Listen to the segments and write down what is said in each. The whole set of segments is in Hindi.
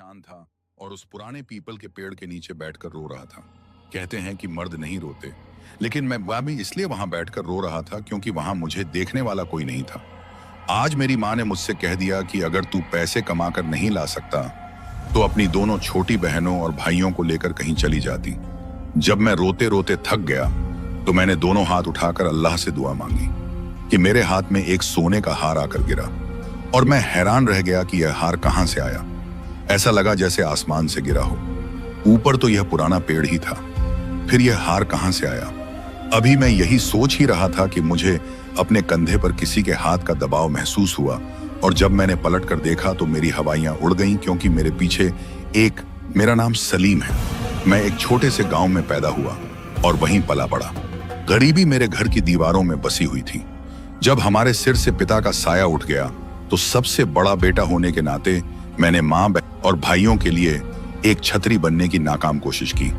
परेशान था और उस पुराने पीपल के पेड़ के नीचे बैठकर रो रहा था। कहते हैं कि मर्द नहीं रोते, लेकिन मैं भी इसलिए वहां बैठकर रो रहा था क्योंकि वहां मुझे देखने वाला कोई नहीं था। आज मेरी माँ ने मुझसे कह दिया कि अगर तू पैसे कमाकर नहीं ला सकता तो अपनी दोनों छोटी बहनों और भाइयों को लेकर कहीं चली जाती। जब मैं रोते रोते थक गया तो मैंने दोनों हाथ उठाकर अल्लाह से दुआ मांगी कि मेरे हाथ में एक सोने का हार आकर गिरा और मैं हैरान रह गया कि यह हार कहां से आया। ऐसा लगा जैसे आसमान से गिरा हो। ऊपर तो यह पुराना पेड़ ही था, फिर यह हार कहां से आया। अभी मैं यही सोच ही रहा था कि मुझे अपने कंधे पर किसी के हाथ का दबाव महसूस हुआ और जब मैंने पलट कर देखा तो मेरी हवाइयां उड़ गईं क्योंकि मेरे पीछे मेरा नाम सलीम है। मैं एक छोटे से गांव में पैदा हुआ और वहीं पला पड़ा। गरीबी मेरे घर की दीवारों में बसी हुई थी। जब हमारे सिर से पिता का साया उठ गया तो सबसे बड़ा बेटा होने के नाते मैंने माँ और भाइयों के लिए एक छतरी बनने की नाकाम कोशिश की।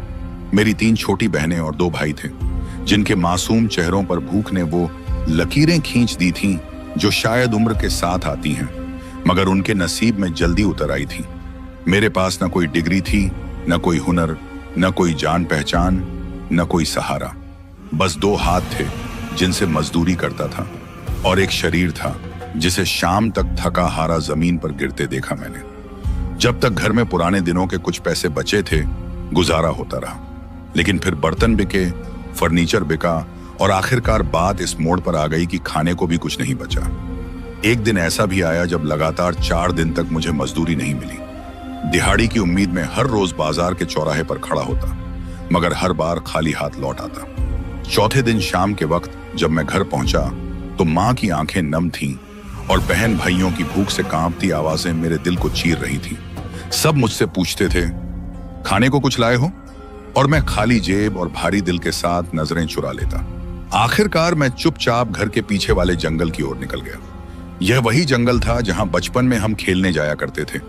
मेरी 3 छोटी बहनें और 2 भाई थे जिनके मासूम चेहरों पर भूख ने वो लकीरें खींच दी थीं जो शायद उम्र के साथ आती हैं, मगर उनके नसीब में जल्दी उतर आई थी। मेरे पास न कोई डिग्री थी, न कोई हुनर, न कोई जान पहचान, न कोई सहारा। बस 2 हाथ थे जिनसे मजदूरी करता था और एक शरीर था जिसे शाम तक थका हारा जमीन पर गिरते देखा मैंने। जब तक घर में पुराने दिनों के कुछ पैसे बचे थे गुजारा होता रहा, लेकिन फिर बर्तन बिके, फर्नीचर बिका और आखिरकार बात इस मोड़ पर आ गई कि खाने को भी कुछ नहीं बचा। एक दिन ऐसा भी आया जब लगातार 4 दिन तक मुझे मजदूरी नहीं मिली। दिहाड़ी की उम्मीद में हर रोज बाजार के चौराहे पर खड़ा होता, मगर हर बार खाली हाथ लौट आता। चौथे दिन शाम के वक्त जब मैं घर पहुंचा तो माँ की आंखें नम थीं और बहन भाइयों की भूख से कांपती आवाजें मेरे दिल को चीर रही थीं। सब मुझसे पूछते थे, खाने को कुछ लाए हो? और मैं खाली जेब और भारी दिल के साथ नजरें चुरा लेता। आखिरकार मैं चुपचाप घर के पीछे वाले जंगल की ओर निकल गया। यह वही जंगल था जहां बचपन में हम खेलने जाया करते थे,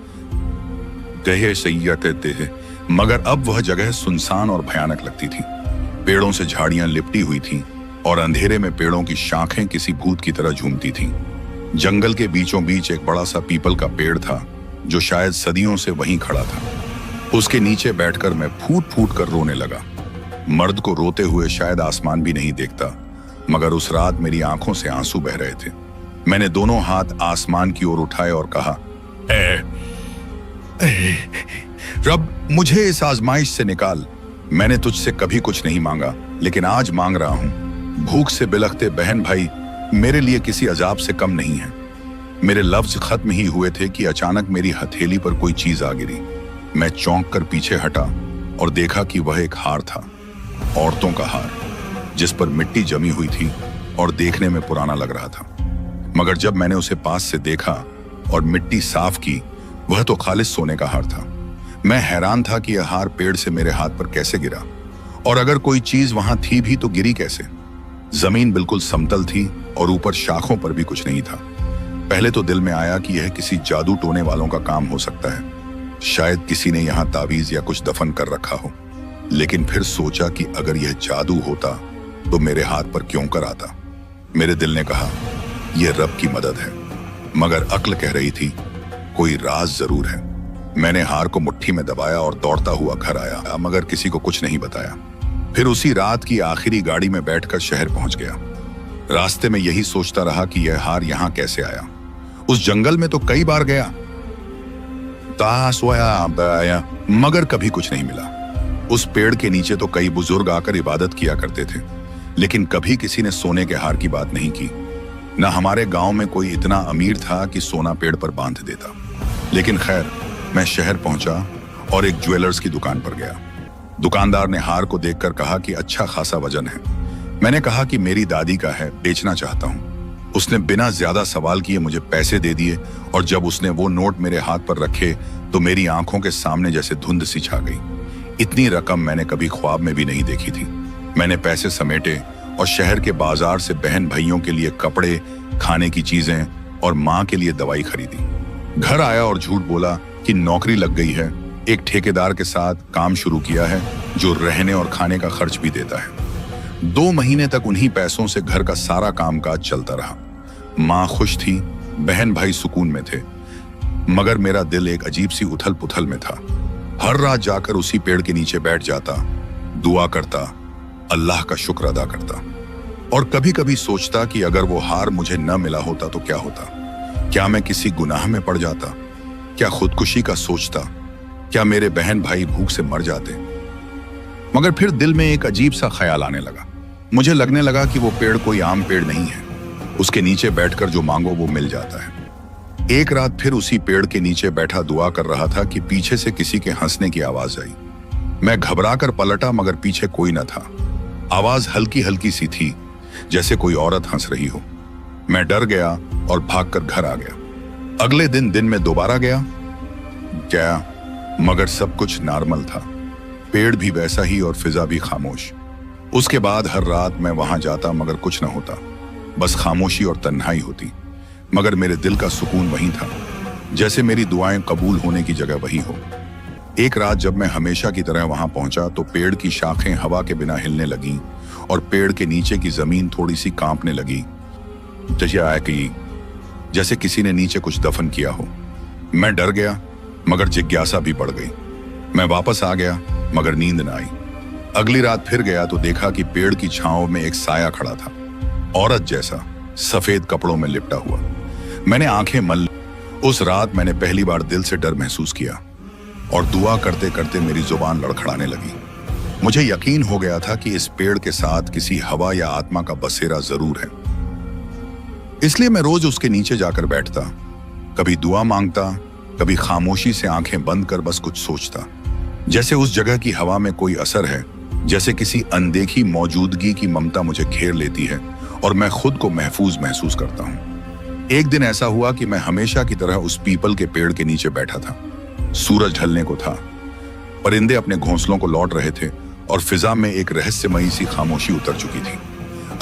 गहे सैया कहते थे, मगर अब वह जगह सुनसान और भयानक लगती थी। पेड़ों से झाड़ियां लिपटी हुई थीं और अंधेरे में पेड़ों की शाखें किसी भूत की तरह झूमती थीं। जंगल के बीचों बीच एक बड़ा सा पीपल का पेड़ था जो शायद सदियों से वहीं खड़ा था। उसके नीचे बैठकर मैं फूट फूट कर रोने लगा। मर्द को रोते हुए शायद आसमान भी नहीं देखता, मगर उस रात मेरी आंखों से आंसू बह रहे थे। मैंने दोनों हाथ आसमान की ओर उठाए और कहा, रब मुझे इस आजमाइश से निकाल। मैंने तुझसे कभी कुछ नहीं मांगा, लेकिन आज मांग रहा हूं। भूख से बिलखते बहन भाई मेरे लिए किसी अजाब से कम नहीं है। मेरे लफ्ज खत्म ही हुए थे कि अचानक मेरी हथेली पर कोई चीज आ गिरी। मैं चौंक कर पीछे हटा और देखा कि वह एक हार था, औरतों का हार, जिस पर मिट्टी जमी हुई थी और देखने में पुराना लग रहा था। मगर जब मैंने उसे पास से देखा और मिट्टी साफ की, वह तो खालिस सोने का हार था। मैं हैरान था कि यह हार पेड़ से मेरे हाथ पर कैसे गिरा, और अगर कोई चीज वहां थी भी तो गिरी कैसे। जमीन बिल्कुल समतल थी और ऊपर शाखों पर भी कुछ नहीं था। पहले तो दिल में आया कि यह किसी जादू टोने वालों का काम हो सकता है, शायद किसी ने यहाँ तावीज या कुछ दफन कर रखा हो। लेकिन फिर सोचा कि अगर यह जादू होता तो मेरे हाथ पर क्यों कर आता। मेरे दिल ने कहा, यह रब की मदद है, मगर अक्ल कह रही थी कोई राज जरूर है। मैंने हार को मुट्ठी में दबाया और दौड़ता हुआ घर आया, मगर किसी को कुछ नहीं बताया। फिर उसी रात की आखिरी गाड़ी में बैठकर शहर पहुंच गया। रास्ते में यही सोचता रहा कि यह हार यहां कैसे आया। उस जंगल में तो कई बार गया, सोया, मगर कभी कुछ नहीं मिला। उस पेड़ के नीचे तो कई बुजुर्ग आकर इबादत किया करते थे, लेकिन कभी किसी ने सोने के हार की बात नहीं की। न हमारे गांव में कोई इतना अमीर था कि सोना पेड़ पर बांध देता। लेकिन खैर, मैं शहर पहुंचा और एक ज्वेलर्स की दुकान पर गया। दुकानदार ने हार को देखकर कहा कि अच्छा खासा वजन है। मैंने कहा कि मेरी दादी का है, बेचना चाहता हूं। उसने बिना ज्यादा सवाल किए मुझे पैसे दे दिए और जब उसने वो नोट मेरे हाथ पर रखे तो मेरी आंखों के सामने जैसे धुंध सी छा गई। इतनी रकम मैंने कभी ख्वाब में भी नहीं देखी थी। मैंने पैसे समेटे और शहर के बाजार से बहन भाइयों के लिए कपड़े, खाने की चीजें और माँ के लिए दवाई खरीदी। घर आया और झूठ बोला कि नौकरी लग गई है, एक ठेकेदार के साथ काम शुरू किया है जो रहने और खाने का खर्च भी देता है। 2 महीने तक उन्हीं पैसों से घर का सारा कामकाज चलता रहा। माँ खुश थी, बहन भाई सुकून में थे। मगर मेरा दिल एक अजीब सी उथल पुथल में था। हर रात जाकर उसी पेड़ के नीचे बैठ जाता, दुआ करता, अल्लाह का शुक्र अदा करता और कभी कभी सोचता कि अगर वो हार मुझे न मिला होता तो क्या होता। क्या मैं किसी गुनाह में पड़ जाता? क्या खुदकुशी का सोचता? क्या मेरे बहन भाई भूख से मर जाते? मगर फिर दिल में एक अजीब सा ख्याल आने लगा। मुझे लगने लगा कि वो पेड़ कोई आम पेड़ नहीं है, उसके नीचे बैठकर जो मांगो वो मिल जाता है। एक रात फिर उसी पेड़ के नीचे बैठा दुआ कर रहा था कि पीछे से किसी के हंसने की आवाज आई। मैं घबरा कर पलटा मगर पीछे कोई न था। आवाज हल्की हल्की सी थी, जैसे कोई औरत हंस रही हो। मैं डर गया और भागकर घर आ गया। अगले दिन में दोबारा गया मगर सब कुछ नॉर्मल था। पेड़ भी वैसा ही और फिजा भी खामोश। उसके बाद हर रात मैं वहां जाता मगर कुछ न होता, बस खामोशी और तन्हाई होती। मगर मेरे दिल का सुकून वहीं था, जैसे मेरी दुआएं कबूल होने की जगह वही हो। एक रात जब मैं हमेशा की तरह वहां पहुंचा तो पेड़ की शाखें हवा के बिना हिलने लगीं और पेड़ के नीचे की जमीन थोड़ी सी कांपने लगी, जैसे किसी ने नीचे कुछ दफन किया हो। मैं डर गया मगर जिज्ञासा भी बढ़ गई। मैं वापस आ गया मगर नींद न आई। अगली रात फिर गया तो देखा कि पेड़ की छांव में एक साया खड़ा था, औरत जैसा, सफेद कपड़ों में लिपटा हुआ। मैंने आंखें मल ली। उस रात मैंने पहली बार दिल से डर महसूस किया और दुआ करते करते मेरी जुबान लड़खड़ाने लगी। मुझे यकीन हो गया था कि इस पेड़ के साथ किसी हवा या आत्मा का बसेरा जरूर है। इसलिए मैं रोज उसके नीचे जाकर बैठता, कभी दुआ मांगता, कभी खामोशी से आंखें बंद कर बस कुछ सोचता, जैसे उस जगह की हवा में कोई असर है, जैसे किसी अनदेखी मौजूदगी की ममता मुझे घेर लेती है और मैं खुद को महफूज महसूस करता हूं। एक दिन ऐसा हुआ कि मैं हमेशा की तरह उस पीपल के पेड़ के नीचे बैठा था। सूरज ढलने को था, परिंदे अपने घोंसलों को लौट रहे थे और फिजा में एक रहस्यमयी सी खामोशी उतर चुकी थी।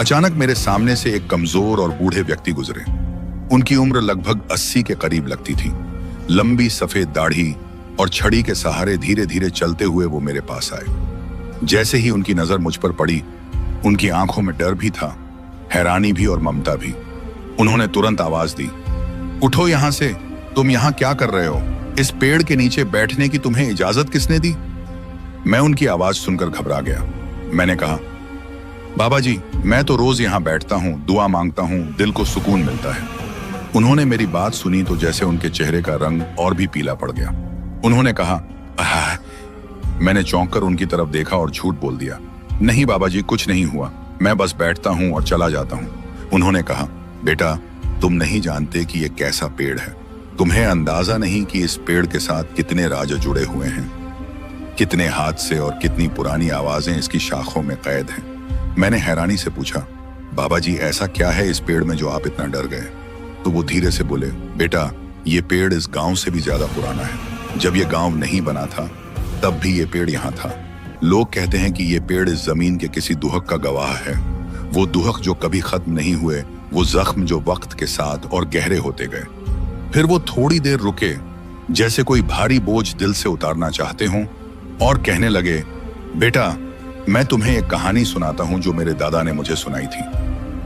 अचानक मेरे सामने से एक कमजोर और बूढ़े व्यक्ति गुजरे। उनकी उम्र लगभग 80 के करीब लगती थी। लंबी सफेद दाढ़ी और छड़ी के सहारे धीरे धीरे चलते हुए वो मेरे पास आए। जैसे ही उनकी नजर मुझ पर पड़ी, उनकी आंखों में डर भी था, हैरानी भी और ममता भी। उन्होंने तुरंत आवाज दी, उठो यहां से, तुम यहां क्या कर रहे हो? इस पेड़ के नीचे बैठने की तुम्हें इजाजत किसने दी? मैं उनकी आवाज सुनकर घबरा गया। मैंने कहा, बाबा जी, मैं तो रोज यहां बैठता हूं, दुआ मांगता हूं, दिल को सुकून मिलता है। उन्होंने मेरी बात सुनी तो जैसे उनके चेहरे का रंग और भी पीला पड़ गया। उन्होंने कहा, मैंने चौंक कर उनकी तरफ देखा और झूठ बोल दिया, नहीं बाबा जी, कुछ नहीं हुआ, मैं बस बैठता हूं और चला जाता हूं। उन्होंने कहा, बेटा, तुम नहीं जानते कि यह कैसा पेड़ है। तुम्हें अंदाजा नहीं कि इस पेड़ के साथ कितने राज जुड़े हुए हैं, कितने हादसे और कितनी पुरानी आवाजें इसकी शाखों में कैद हैं। मैंने हैरानी से पूछा, बाबा जी, ऐसा क्या है इस पेड़ में जो आप इतना डर गए? तो वो धीरे से बोले, बेटा, ये पेड़ इस गांव से भी ज्यादा पुराना है। जब ये गांव नहीं बना था तब भी ये पेड़ यहाँ था। लोग कहते हैं कि ये पेड़ इस जमीन के किसी दुहक का गवाह है, वो दुहक जो कभी खत्म नहीं हुए, वो जख्म जो वक्त के साथ और गहरे होते गए। फिर वो थोड़ी देर रुके, जैसे कोई भारी बोझ दिल से उतारना चाहते हों, और कहने लगे, बेटा, मैं तुम्हें एक कहानी सुनाता हूं जो मेरे दादा ने मुझे सुनाई थी।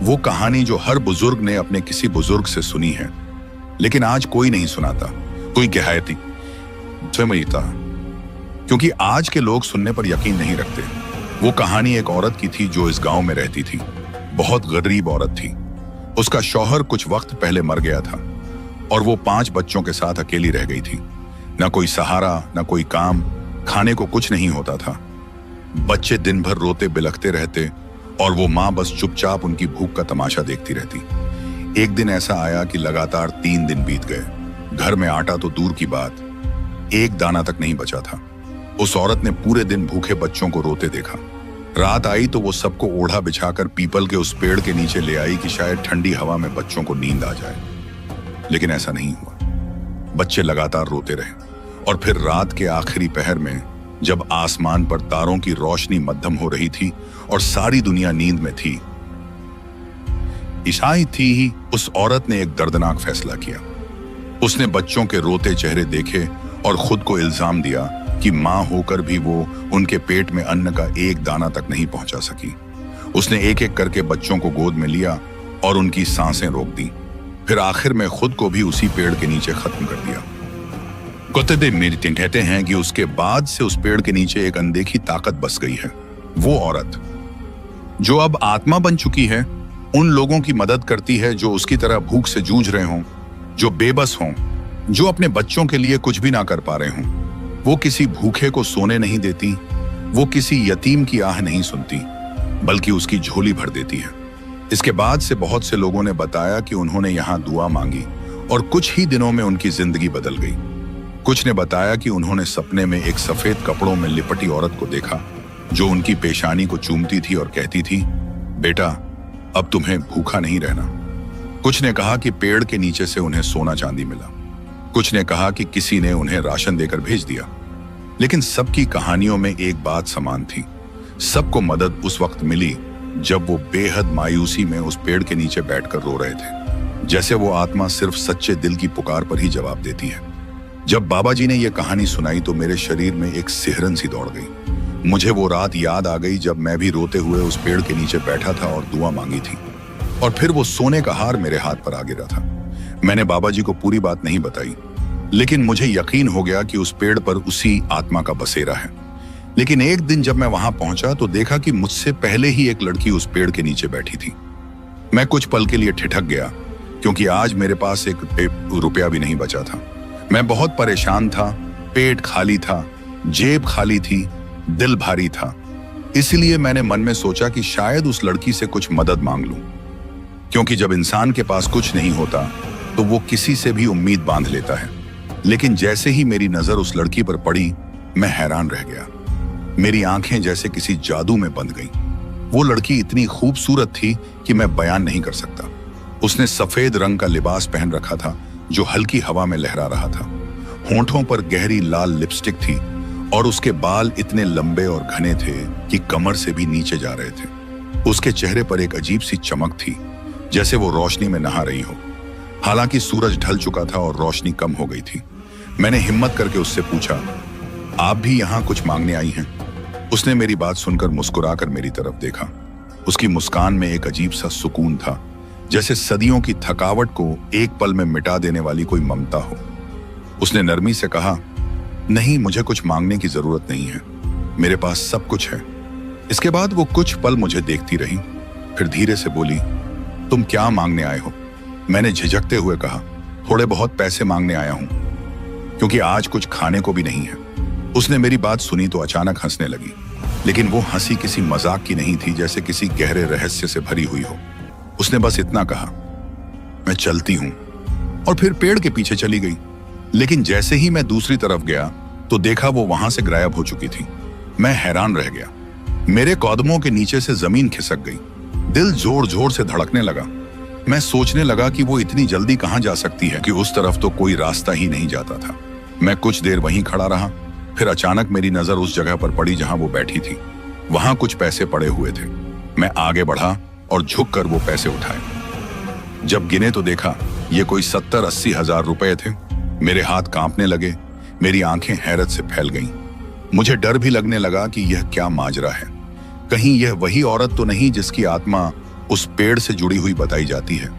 वो कहानी जो हर बुजुर्ग ने अपने किसी बुजुर्ग से सुनी है, लेकिन आज कोई नहीं सुनाता, कोई कहती समझता, क्योंकि आज के लोग सुनने पर यकीन नहीं रखते। वो कहानी एक औरत की थी जो इस गांव में रहती थी। बहुत गरीब औरत थी। उसका शौहर कुछ वक्त पहले मर गया था और वो 5 बच्चों के साथ अकेली रह गई थी। न कोई सहारा, न कोई काम, खाने को कुछ नहीं होता था। बच्चे दिन भर रोते बिलखते रहते और वो माँ बस चुपचाप उनकी भूख का तमाशा देखती रहती। एक दिन ऐसा आया कि लगातार 3 दिन बीत गए। घर में आटा तो दूर की बात, एक दाना तक नहीं बचा था। उस औरत ने पूरे दिन भूखे बच्चों को रोते देखा। रात आई तो वो सबको ओढ़ा बिछाकर पीपल के उस पेड़ के नीचे ले आई कि शायद ठंडी हवा में बच्चों को नींद आ जाए, लेकिन ऐसा नहीं हुआ। बच्चे लगातार रोते रहे और फिर रात के आखिरी पहर में, जब आसमान पर तारों की रोशनी मध्यम हो रही थी और सारी दुनिया नींद में थी, ईसाई थी ही, उस औरत ने एक दर्दनाक फैसला किया। उसने बच्चों के रोते चेहरे देखे और खुद को इल्जाम दिया कि मां होकर भी वो उनके पेट में अन्न का एक दाना तक नहीं पहुंचा सकी। उसने एक एक करके बच्चों को गोद में लिया और उनकी सांसें रोक दी। फिर आखिर में खुद को भी उसी पेड़ के नीचे खत्म कर दिया। कुत्ते मेरी कहते हैं कि उसके बाद से उस पेड़ के नीचे एक अनदेखी ताकत बस गई है। वो औरत जो अब आत्मा बन चुकी है, उन लोगों की मदद करती है जो उसकी तरह भूख से जूझ रहे हों, जो बेबस हों, जो अपने बच्चों के लिए कुछ भी ना कर पा रहे हों। वो किसी भूखे को सोने नहीं देती, वो किसी यतीम की आह नहीं सुनती, बल्कि उसकी झोली भर देती है। इसके बाद से बहुत से लोगों ने बताया कि उन्होंने यहाँ दुआ मांगी और कुछ ही दिनों में उनकी जिंदगी बदल गई। कुछ ने बताया कि उन्होंने सपने में एक सफेद कपड़ों में लिपटी औरत को देखा जो उनकी पेशानी को चूमती थी और कहती थी, बेटा अब तुम्हें भूखा नहीं रहना। कुछ ने कहा कि पेड़ के नीचे से उन्हें सोना चांदी मिला। कुछ ने कहा कि किसी ने उन्हें राशन देकर भेज दिया। लेकिन सबकी कहानियों में एक बात समान थी। सबको मदद उस वक्त मिली जब वो बेहद मायूसी में उस पेड़ के नीचे बैठकर रो रहे थे, जैसे वो आत्मा सिर्फ सच्चे दिल की पुकार पर ही जवाब देती है। जब बाबा जी ने यह कहानी सुनाई तो मेरे शरीर में एक सिहरन सी दौड़ गई। मुझे वो रात याद आ गई जब मैं भी रोते हुए उस पेड़ के नीचे बैठा था और दुआ मांगी थी, और फिर वो सोने का हार मेरे हाथ पर आ गिरा था। मैंने बाबा जी को पूरी बात नहीं बताई, लेकिन मुझे यकीन हो गया कि उस पेड़ पर उसी आत्मा का बसेरा है। लेकिन एक दिन जब मैं वहां पहुंचा तो देखा कि मुझसे पहले ही एक लड़की उस पेड़ के नीचे बैठी थी। मैं कुछ पल के लिए ठिठक गया, क्योंकि आज मेरे पास एक रुपया भी नहीं बचा था। मैं बहुत परेशान था, पेट खाली था, जेब खाली थी, दिल भारी था। इसलिए मैंने मन में सोचा कि शायद उस लड़की से कुछ मदद मांग लूं, क्योंकि जब इंसान के पास कुछ नहीं होता तो वो किसी से भी उम्मीद बांध लेता है। लेकिन जैसे ही मेरी नजर उस लड़की पर पड़ी, मैं हैरान रह गया। मेरी आंखें जैसे किसी जादू में बंद गईं। वो लड़की इतनी खूबसूरत थी कि मैं बयान नहीं कर सकता। उसने सफेद रंग का लिबास पहन रखा था जो हल्की हवा में लहरा रहा था। होंठों पर गहरी लाल लिपस्टिक थी और उसके बाल इतने लंबे और घने थे कि कमर से भी नीचे जा रहे थे। उसके चेहरे पर एक अजीब सी चमक थी, जैसे वो रोशनी में नहा रही हो। हालांकि सूरज ढल चुका था और रोशनी कम हो गई थी। मैंने हिम्मत करके उससे पूछा, आप भी यहाँ कुछ मांगने आई हैं? उसने मेरी बात सुनकर मुस्कुराकर मेरी तरफ देखा। उसकी मुस्कान में एक अजीब सा सुकून था, जैसे सदियों की थकावट को एक पल में मिटा देने वाली कोई ममता हो। उसने नरमी से कहा, नहीं, मुझे कुछ मांगने की जरूरत नहीं है, मेरे पास सब कुछ है। इसके बाद वो कुछ पल मुझे देखती रही, फिर धीरे से बोली, तुम क्या मांगने आए हो? मैंने झिझकते हुए कहा, थोड़े बहुत पैसे मांगने आया हूं, क्योंकि आज कुछ खाने को भी नहीं है। उसने मेरी बात सुनी तो अचानक हंसने लगी, लेकिन वो हंसी किसी मजाक की नहीं थी, जैसे किसी गहरे रहस्य से भरी हुई हो। उसने बस इतना कहा, मैं चलती हूं, और फिर पेड़ के पीछे चली गई। लेकिन जैसे ही मैं दूसरी तरफ गया तो देखा वो वहां से गायब हो चुकी थी। मैं हैरान रह गया। मेरे कदमों के नीचे से जमीन खिसक गई। दिल जोर जोर से धड़कने लगा। मैं सोचने लगा कि वो इतनी जल्दी कहां जा सकती है, कि उस तरफ तो कोई रास्ता ही नहीं जाता था। मैं कुछ देर वहीं खड़ा रहा, फिर अचानक मेरी नजर उस जगह पर पड़ी जहां वो बैठी थी। वहां कुछ पैसे पड़े हुए थे। मैं आगे बढ़ा और झुककर वो पैसे उठाए। जब गिने तो देखा ये कोई 70-80 हजार रुपए थे। मेरे हाथ कांपने लगे, मेरी आंखें हैरत से फैल गईं। मुझे डर भी लगने लगा कि यह क्या माजरा है। कहीं यह वही औरत तो नहीं जिसकी आत्मा उस पेड़ से जुड़ी हुई बताई जाती है।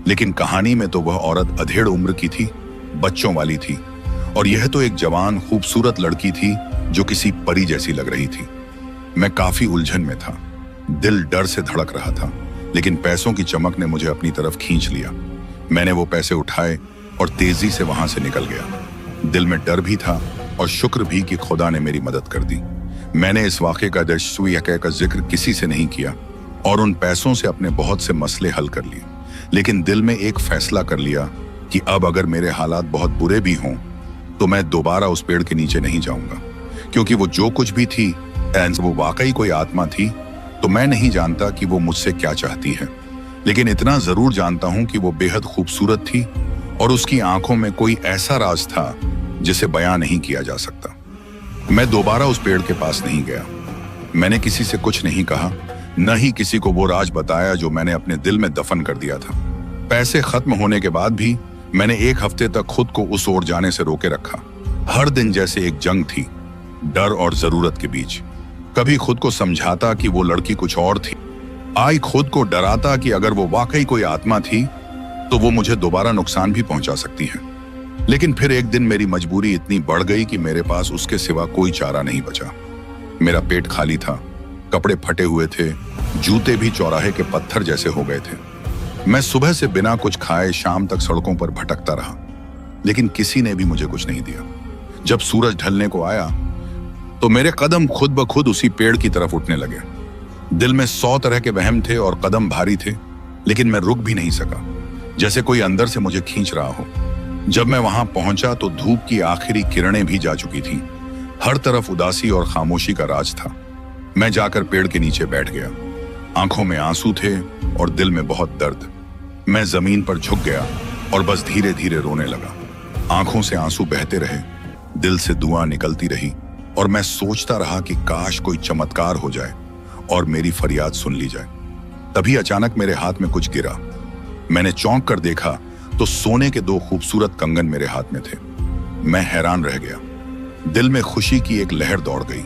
लेकिन कहानी में तो वह औरत अधेड़ उम्र की थी, बच्चों वाली थी, और यह तो एक जवान खूबसूरत लड़की थी जो किसी परी जैसी लग रही थी। मैं काफी उलझन में था, दिल डर से धड़क रहा था, लेकिन पैसों की चमक ने मुझे अपनी तरफ खींच लिया। मैंने वो पैसे उठाए और तेजी से वहां से निकल गया। दिल में डर भी था और शुक्र भी कि खुदा ने मेरी मदद कर दी। मैंने इस वाक़े का दर्शवी हक़ का जिक्र किसी से नहीं किया और उन पैसों से अपने बहुत से मसले हल कर लिए। लेकिन दिल में एक फैसला कर लिया कि अब अगर मेरे हालात बहुत बुरे भी हों तो मैं दोबारा उस पेड़ के नीचे नहीं जाऊंगा, क्योंकि वो जो कुछ भी थी, वो वाकई कोई आत्मा थी। तो मैं नहीं जानता कि वो मुझसे क्या चाहती है, लेकिन इतना जरूर जानता हूं कि वो बेहद खूबसूरत थी और उसकी आंखों में कोई ऐसा राज था जिसे बयां नहीं किया जा सकता। मैं दोबारा उस पेड़ के पास नहीं गया। मैंने किसी से कुछ नहीं कहा, न ही किसी को वो राज बताया जो मैंने अपने दिल में दफन कर दिया था। पैसे खत्म होने के बाद भी मैंने 1 हफ्ते तक खुद को उस ओर जाने से रोके रखा। हर दिन जैसे एक जंग थी, डर और जरूरत के बीच। कभी खुद को समझाता कि वो लड़की कुछ और थी, आई खुद को डराता कि अगर वो वाकई कोई आत्मा थी तो वो मुझे दोबारा नुकसान भी पहुंचा सकती है। लेकिन फिर एक दिन मेरी मजबूरी इतनी बढ़ गई कि मेरे पास उसके सिवा कोई चारा नहीं बचा। मेरा पेट खाली था, कपड़े फटे हुए थे, जूते भी चौराहे के पत्थर जैसे हो गए थे। मैं सुबह से बिना कुछ खाए शाम तक सड़कों पर भटकता रहा, लेकिन किसी ने भी मुझे कुछ नहीं दिया। जब सूरज ढलने को आया तो मेरे कदम खुद ब खुद उसी पेड़ की तरफ उठने लगे। दिल में 100 तरह के वहम थे और कदम भारी थे, लेकिन मैं रुक भी नहीं सका, जैसे कोई अंदर से मुझे खींच रहा हो। जब मैं वहां पहुंचा तो धूप की आखिरी किरणें भी जा चुकी थीं। हर तरफ उदासी और खामोशी का राज था। मैं जाकर पेड़ के नीचे बैठ गया। आंखों में आंसू थे और दिल में बहुत दर्द। मैं जमीन पर झुक गया और बस धीरे धीरे रोने लगा। आंखों से आंसू बहते रहे, दिल से दुआ निकलती रही और मैं सोचता रहा कि काश कोई चमत्कार हो जाए और मेरी फरियाद सुन ली जाए। तभी अचानक मेरे हाथ में कुछ गिरा। मैंने चौंक कर देखा तो सोने के 2 खूबसूरत कंगन मेरे हाथ में थे। मैं हैरान रह गया। दिल में खुशी की एक लहर दौड़ गई,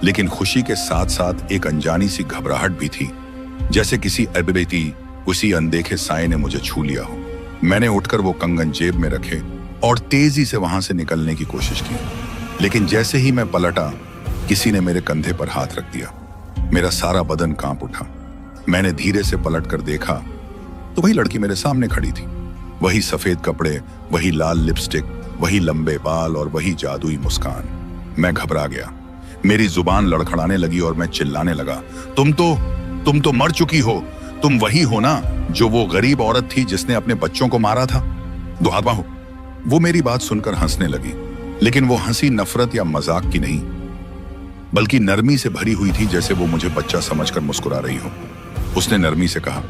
लेकिन खुशी के साथ साथ एक अनजानी सी घबराहट भी थी, जैसे किसी अबिबेती उसी अनदेखे साए ने मुझे छू लिया हो। मैंने उठकर वो कंगन जेब में रखे और तेजी से वहां से निकलने की कोशिश की, लेकिन जैसे ही मैं पलटा, किसी ने मेरे कंधे पर हाथ रख दिया। मेरा सारा बदन कांप उठा। मैंने धीरे से पलट कर देखा तो वही लड़की मेरे सामने खड़ी थी। वही सफेद कपड़े, वही लाल लिपस्टिक, वही लंबे बाल और वही जादुई मुस्कान। मैं घबरा गया। मेरी जुबान लड़खड़ाने लगी और मैं चिल्लाने लगा, तुम तो मर चुकी हो। तुम वही हो ना जो वो गरीब औरत थी जिसने अपने बच्चों को मारा था? दुआबा हो। वो मेरी बात सुनकर हंसने लगी, लेकिन वो हंसी नफरत या मजाक की नहीं, बल्कि नरमी से भरी हुई थी, जैसे वो मुझे बच्चा समझकर मुस्कुरा रही हो। उसने नरमी से कहा,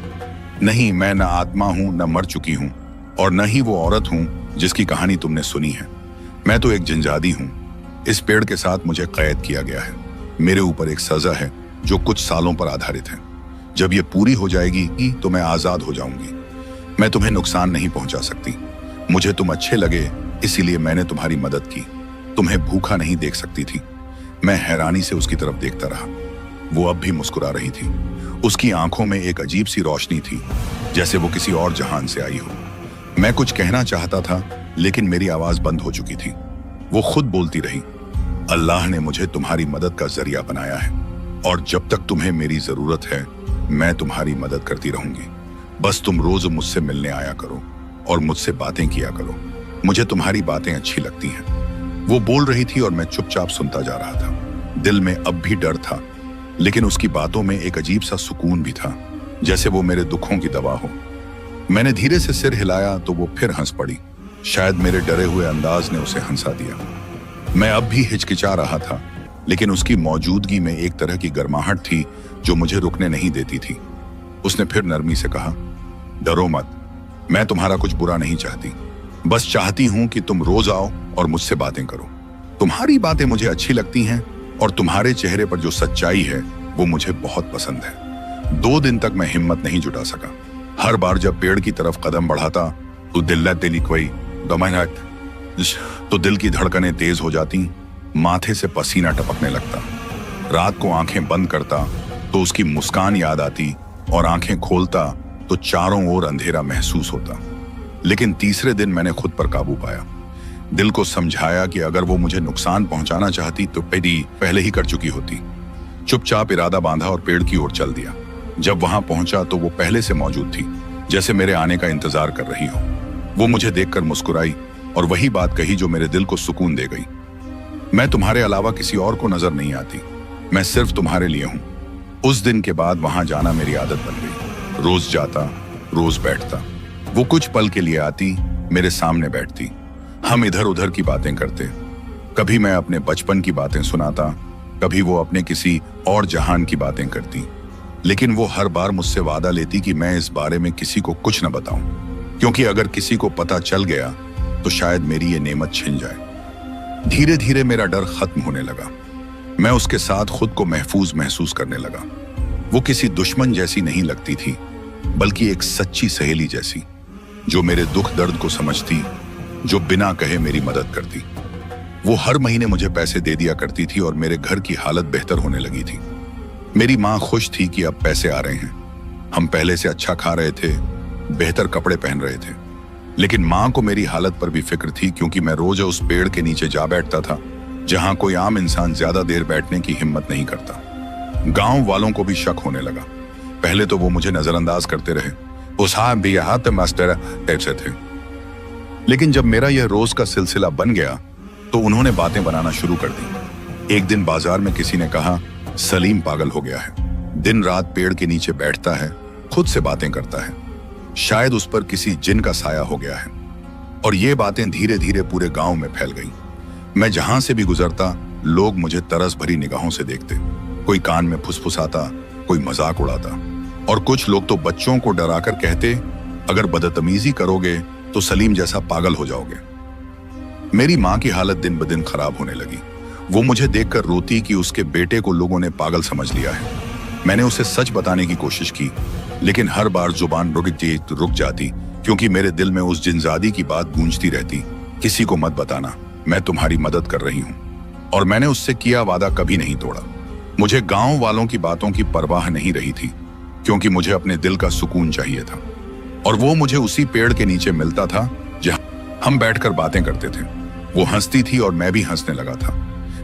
नहीं, मैं न आत्मा हूं, न मर चुकी हूं, और न ही वो औरत हूं जिसकी कहानी तुमने सुनी है। मैं तो एक जिंजादी हूं। इस पेड़ के साथ मुझे कैद किया गया है। मेरे ऊपर एक सजा है जो कुछ सालों पर आधारित है। जब ये पूरी हो जाएगी तो मैं आजाद हो जाऊंगी। मैं तुम्हें नुकसान नहीं पहुंचा सकती। मुझे तुम अच्छे लगे, इसीलिए मैंने तुम्हारी मदद की। तुम्हें भूखा नहीं देख सकती थी। मैं हैरानी से उसकी तरफ देखता रहा। वो अब भी मुस्कुरा रही थी। उसकी आंखों में एक अजीब सी रोशनी थी, जैसे वो किसी और जहान से आई हो। मैं कुछ कहना चाहता था, लेकिन मेरी आवाज बंद हो चुकी थी। वो खुद बोलती रही, अल्लाह ने मुझे तुम्हारी मदद का जरिया बनाया है, और जब तक तुम्हें मेरी जरूरत है मैं तुम्हारी मदद करती रहूंगी। बस तुम रोज मुझसे मिलने आया करो और मुझसे बातें किया करो। मुझे तुम्हारी बातें अच्छी लगती हैं। वो बोल रही थी और मैं चुपचाप सुनता जा रहा था। दिल में अब भी डर था, लेकिन उसकी बातों में एक अजीब सा सुकून भी था, जैसे वो मेरे दुखों की दवा हो। मैंने धीरे से सिर हिलाया तो वो फिर हंस पड़ी। शायद मेरे डरे हुए अंदाज ने उसे हंसा दिया। मैं अब भी हिचकिचा रहा था, लेकिन उसकी मौजूदगी में एक तरह की गर्माहट थी जो मुझे रुकने नहीं देती थी। उसने फिर नरमी से कहा, डरो मत, मैं तुम्हारा कुछ बुरा नहीं चाहती। बस चाहती हूं कि तुम रोज आओ और मुझसे बातें करो। तुम्हारी बातें मुझे अच्छी लगती हैं और तुम्हारे चेहरे पर जो सच्चाई है वो मुझे बहुत पसंद है। 2 दिन तक मैं हिम्मत नहीं जुटा सका। हर बार जब पेड़ की तरफ कदम बढ़ाता तो दिल की धड़कनें तेज हो जाती, माथे से पसीना टपकने लगता। रात को आंखें बंद करता तो उसकी मुस्कान याद आती, और आंखें खोलता तो चारों ओर अंधेरा महसूस होता। लेकिन तीसरे दिन मैंने खुद पर काबू पाया। दिल को समझाया कि अगर वो मुझे नुकसान पहुंचाना चाहती तो पहले ही कर चुकी होती। चुपचाप इरादा बांधा और पेड़ की ओर चल दिया। जब वहां पहुंचा तो वो पहले से मौजूद थी, जैसे मेरे आने का इंतजार कर रही हो। वो मुझे देखकर मुस्कुराई और वही बात कही जो मेरे दिल को सुकून दे गई। मैं तुम्हारे अलावा किसी और को नजर नहीं आती, मैं सिर्फ तुम्हारे लिए हूं। उस दिन के बाद वहां जाना मेरी आदत बन गई। रोज जाता, रोज बैठता। वो कुछ पल के लिए आती, मेरे सामने बैठती। हम इधर उधर की बातें करते। कभी मैं अपने बचपन की बातें सुनाता, कभी वो अपने किसी और जहान की बातें करती। लेकिन वो हर बार मुझसे वादा लेती कि मैं इस बारे में किसी को कुछ न बताऊं, क्योंकि अगर किसी को पता चल गया तो शायद मेरी ये नेमत छिन जाए। धीरे धीरे मेरा डर खत्म होने लगा। मैं उसके साथ खुद को महफूज महसूस करने लगा। वो किसी दुश्मन जैसी नहीं लगती थी, बल्कि एक सच्ची सहेली जैसी, जो मेरे दुख दर्द को समझती, जो बिना कहे मेरी मदद करती। वो हर महीने मुझे पैसे दे दिया करती थी और मेरे घर की हालत बेहतर होने लगी थी। मेरी माँ खुश थी कि अब पैसे आ रहे हैं। हम पहले से अच्छा खा रहे थे, बेहतर कपड़े पहन रहे थे। लेकिन माँ को मेरी हालत पर भी फिक्र थी, क्योंकि मैं रोज उस पेड़ के नीचे जा बैठता था जहां कोई आम इंसान ज्यादा देर बैठने की हिम्मत नहीं करता। गांव वालों को भी शक होने लगा। पहले तो वो मुझे नजरअंदाज करते रहे, उस हाँ भी हाथ मास्टर टाइप से थे। लेकिन जब मेरा यह रोज का सिलसिला बन गया तो उन्होंने बातें बनाना शुरू कर दी। एक दिन बाजार में किसी ने कहा, सलीम पागल हो गया है, दिन रात पेड़ के नीचे बैठता है, खुद से बातें करता है, शायद उस पर किसी जिन का साया हो गया है। और ये बातें धीरे धीरे पूरे गांव में फैल गईं। मैं जहां से भी गुजरता लोग मुझे तरस भरी निगाहों से देखते। कोई कान में फुसफुसाता, कोई मजाक उड़ाता, और कुछ लोग तो बच्चों को डराकर कहते, अगर बदतमीजी करोगे तो सलीम जैसा पागल हो जाओगे। मेरी माँ की हालत दिन ब दिन खराब होने लगी। वो मुझे देखकर रोती कि उसके बेटे को लोगों ने पागल समझ लिया है। मैंने उसे सच बताने की कोशिश की, लेकिन हर बार जुबान रुक जाती, क्योंकि मेरे दिल में उस जिनजादी की बात गूंजती रहती, किसी को मत बताना, मैं तुम्हारी मदद कर रही हूँ। और मैंने उससे किया वादा कभी नहीं तोड़ा। मुझे गांव वालों की बातों की परवाह नहीं रही थी, क्योंकि मुझे अपने दिल का सुकून चाहिए था। और वो मुझे उसी पेड़ के नीचे मिलता था जहां हम बैठकर बातें करते थे। वो हंसती थी और मैं भी हंसने लगा था।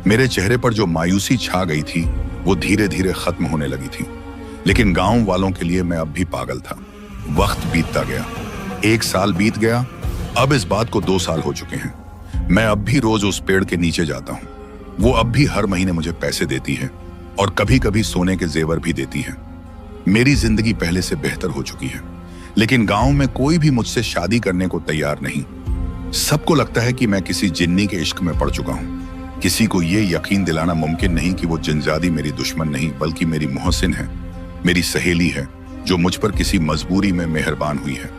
मेरे चेहरे पर जो मायूसी छा गई थी वो धीरे धीरे खत्म होने लगी थी। लेकिन गांव वालों के लिए मैं अब भी पागल था। वक्त बीतता गया, 1 साल बीत गया, अब इस बात को 2 साल हो चुके हैं। मैं अब भी रोज उस पेड़ के नीचे जाता हूँ। वो अब भी हर महीने मुझे पैसे देती है और कभी कभी सोने के जेवर भी देती है। मेरी जिंदगी पहले से बेहतर हो चुकी है, लेकिन गांव में कोई भी मुझसे शादी करने को तैयार नहीं। सबको लगता है कि मैं किसी जिन्नी के इश्क में पड़ चुका हूँ। किसी को ये यकीन दिलाना मुमकिन नहीं कि वो जिनजादी मेरी दुश्मन नहीं बल्कि मेरी मोहसिन है, मेरी सहेली है, जो मुझ पर किसी मजबूरी में मेहरबान हुई है।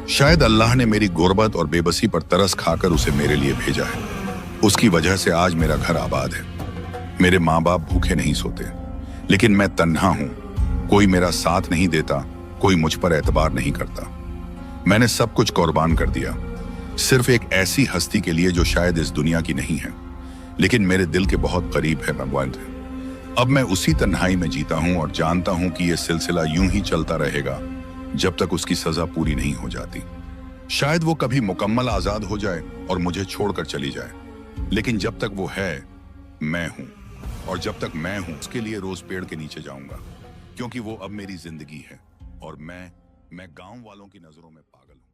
शायद अल्लाह ने मेरी गुर्बत और बेबसी पर तरस खाकर उसे मेरे लिए भेजा है। उसकी वजह से आज मेरा घर आबाद है। मेरे माँ बाप भूखे नहीं सोते, लेकिन मैं तन्हा हूँ। कोई मेरा साथ नहीं देता, कोई मुझ पर एतबार नहीं करता। मैंने सब कुछ कुर्बान कर दिया, सिर्फ एक ऐसी हस्ती के लिए जो शायद इस दुनिया की नहीं है, लेकिन मेरे दिल के बहुत करीब है। अब मैं उसी तन्हाई में जीता हूं और जानता हूं कि यह सिलसिला यूं ही चलता रहेगा जब तक उसकी सजा पूरी नहीं हो जाती। शायद वो कभी मुकम्मल आजाद हो जाए और मुझे छोड़कर चली जाए, लेकिन जब तक वो है मैं हूं, और जब तक मैं हूं उसके लिए रोज पेड़ के नीचे जाऊंगा, क्योंकि वो अब मेरी जिंदगी है और मैं गांव वालों की नजरों में पागल हूं।